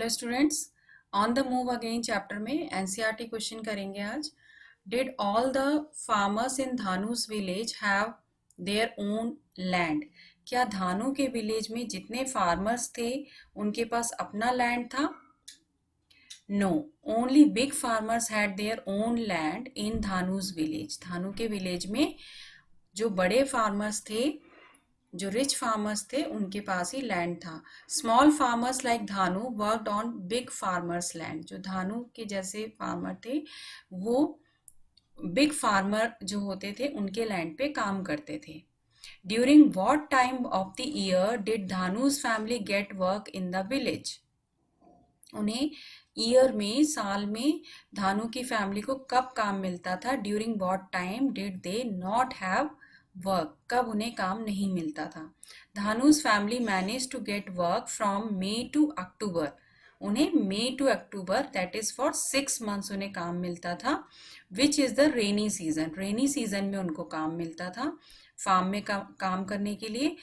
Hello students, on the move again chapter में NCERT question करेंगे आज। Did all the farmers in Dhanu's village have their own land? क्या धानु के village में जितने फार्मर्स थे उनके पास अपना लैंड था? No, only big farmers had their own land in Dhanu's village. Dhanu के विलेज में जो बड़े फार्मर्स थे, जो रिच फार्मर्स थे, उनके पास ही लैंड था। Small farmers like Dhanu worked on big farmers land. जो धानु के जैसे फार्मर थे वो बिग फार्मर जो होते थे उनके लैंड पे काम करते थे। During what time of the year did Dhanu's family get work in the village? उन्हें ईयर में, साल में धानु की फैमिली को कब काम मिलता था? During what time did they not have work? कब उन्हें काम नहीं मिलता था? Dhanu's family manage to get work from May to October. उन्हें May to October, that is for 6 months उन्हें काम मिलता था। Which is the rainy season? Rainy season में उनको काम मिलता था फार्म में काम करने के लिए।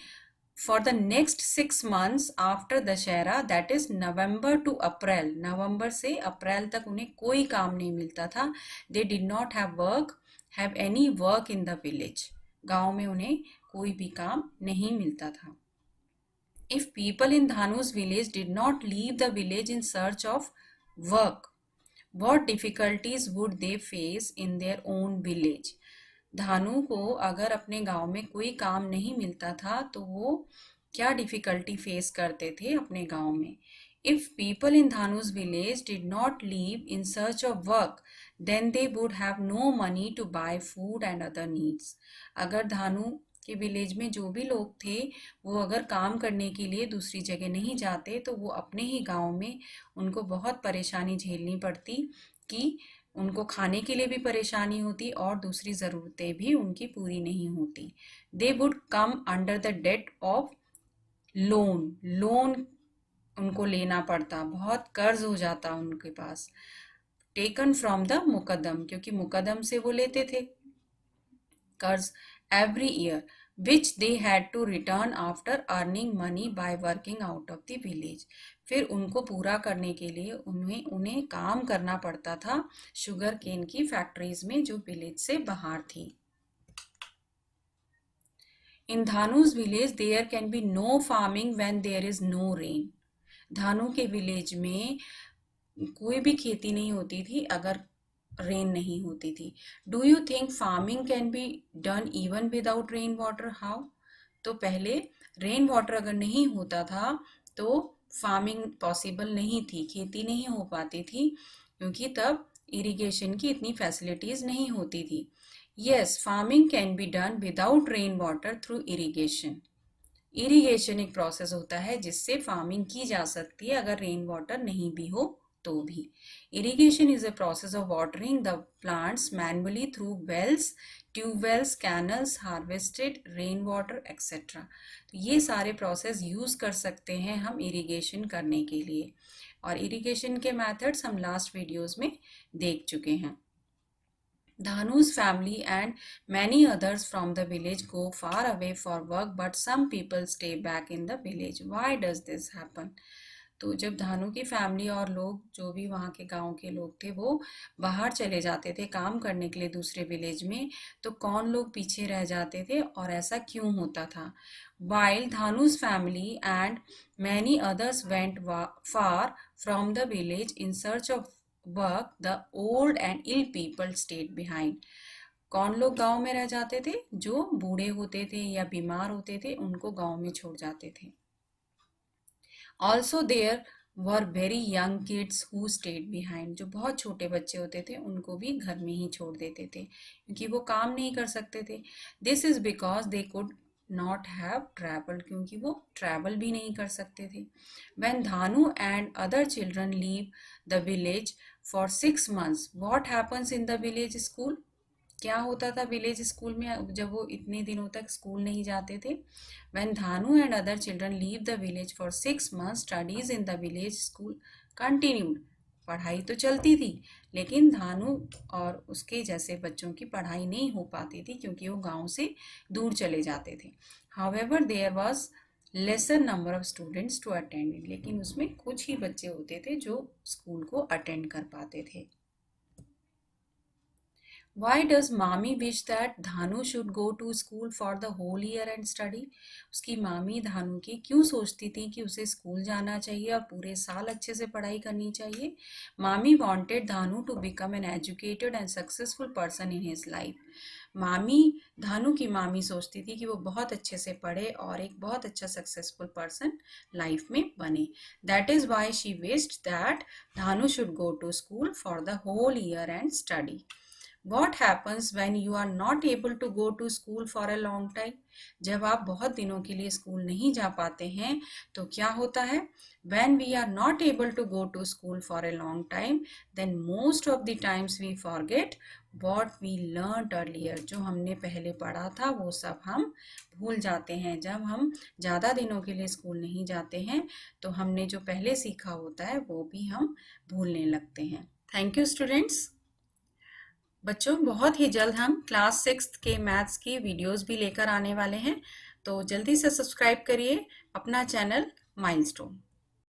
For the next 6 months after Dussehra, that is November to April, नवंबर से अप्रैल तक उन्हें कोई काम नहीं मिलता था। They did not have any work in the village. गांव में उन्हें कोई भी काम नहीं मिलता था। If people in Dhanu's village did not leave the village in search of work, what difficulties would they face in their own village? धानु को अगर अपने गांव में कोई काम नहीं मिलता था तो वो क्या डिफिकल्टी फेस करते थे अपने गांव में? If people in Dhanu's village did not leave in search of work then they would have no money to buy food and other needs. अगर धानु के विलेज में जो भी लोग थे वो अगर काम करने के लिए दूसरी जगह नहीं जाते तो वो अपने ही गांव में उनको बहुत परेशानी झेलनी पड़ती कि उनको खाने के लिए भी परेशानी होती और दूसरी ज़रूरतें भी उनकी पूरी नहीं होती। They would come under the debt of loan उनको लेना पड़ता, बहुत कर्ज हो जाता उनके पास। टेकन फ्रॉम द मुकदम, क्योंकि मुकदम से वो लेते थे कर्ज। Every year which they had to return after earning money by working out of the village. फिर उनको पूरा करने के लिए उन्हें काम करना पड़ता था शुगर केन की फैक्ट्रीज में जो विलेज से बाहर थी। In Dhanu's village there can be no farming when there is no rain. Dhanu के विलेज में कोई भी खेती नहीं होती थी अगर रेन नहीं होती थी। Do you think farming can be done even without rain water? How? तो पहले रेन वाटर अगर नहीं होता था तो फार्मिंग पॉसिबल नहीं थी, खेती नहीं हो पाती थी क्योंकि तब इरिगेशन की इतनी फैसिलिटीज नहीं होती थी। Yes, farming can be done without rain water through irrigation. Irrigation एक प्रोसेस होता है जिससे फार्मिंग की जा सकती है अगर रेन वाटर नहीं भी हो तो भी। Irrigation is a process of watering the plants manually through wells, tubewells, canals, harvested rain water etcetera. तो ये सारे प्रोसेस यूज कर सकते हैं हम इरिगेशन करने के लिए और इरिगेशन के मेथड्स हम लास्ट वीडियोस में देख चुके हैं। Dhanu's family and many others from the village go far away for work, but some people stay back in the village. Why does this happen? तो जब धानु की फैमिली और लोग जो भी वहाँ के गांव के लोग थे वो बाहर चले जाते थे काम करने के लिए दूसरे विलेज में, तो कौन लोग पीछे रह जाते थे और ऐसा क्यों होता था? While Dhanu's family and many others went far from the village in search of work, the old and ill people stayed behind. कौन लोग गांव में रह जाते थे? जो बूढ़े होते थे या बीमार होते थे उनको गांव में छोड़ जाते थे। Also there were very young kids who stayed behind. जो बहुत छोटे बच्चे होते थे उनको भी घर में ही छोड़ देते थे क्योंकि वो काम नहीं कर सकते थे। This is because they could not have traveled, क्योंकि वो ट्रैवल भी नहीं कर सकते थे। When Dhanu and other children leave the village for 6 months, what happens in the village school? क्या होता था विलेज स्कूल में जब वो इतने दिनों तक स्कूल नहीं जाते थे? When Dhanu and other children leave the village for 6 months, studies in the village school continued. पढ़ाई तो चलती थी लेकिन धानु और उसके जैसे बच्चों की पढ़ाई नहीं हो पाती थी क्योंकि वो गांव से दूर चले जाते थे। However, there was lesser number of students to attend, लेकिन उसमें कुछ ही बच्चे होते थे जो स्कूल को अटेंड कर पाते थे। Why does मामी wish that Dhanu should go to school for the whole year and study? उसकी मामी धानु की क्यों सोचती थी कि उसे स्कूल जाना चाहिए और पूरे साल अच्छे से पढ़ाई करनी चाहिए? मामी wanted Dhanu to become an educated and successful person in his life. मामी धानु की मामी सोचती थी कि वो बहुत अच्छे से पढ़े और एक बहुत अच्छा सक्सेसफुल पर्सन लाइफ में बने। That is why she wished that Dhanu should go to school for the whole year and study. What happens when you are not able to go to school for a long time? जब आप बहुत दिनों के लिए school नहीं जा पाते हैं तो क्या होता है? When we are not able to go to school for a long time, then most of the times we forget what we learned earlier. जो हमने पहले पढ़ा था वो सब हम भूल जाते हैं। जब हम ज़्यादा दिनों के लिए स्कूल नहीं जाते हैं तो हमने जो पहले सीखा होता है वो भी हम भूलने लगते हैं। Thank you students. बच्चों बहुत ही जल्द हम क्लास 6 के मैथ्स की वीडियोस भी लेकर आने वाले हैं, तो जल्दी से सब्सक्राइब करिए अपना चैनल माइलस्टोन।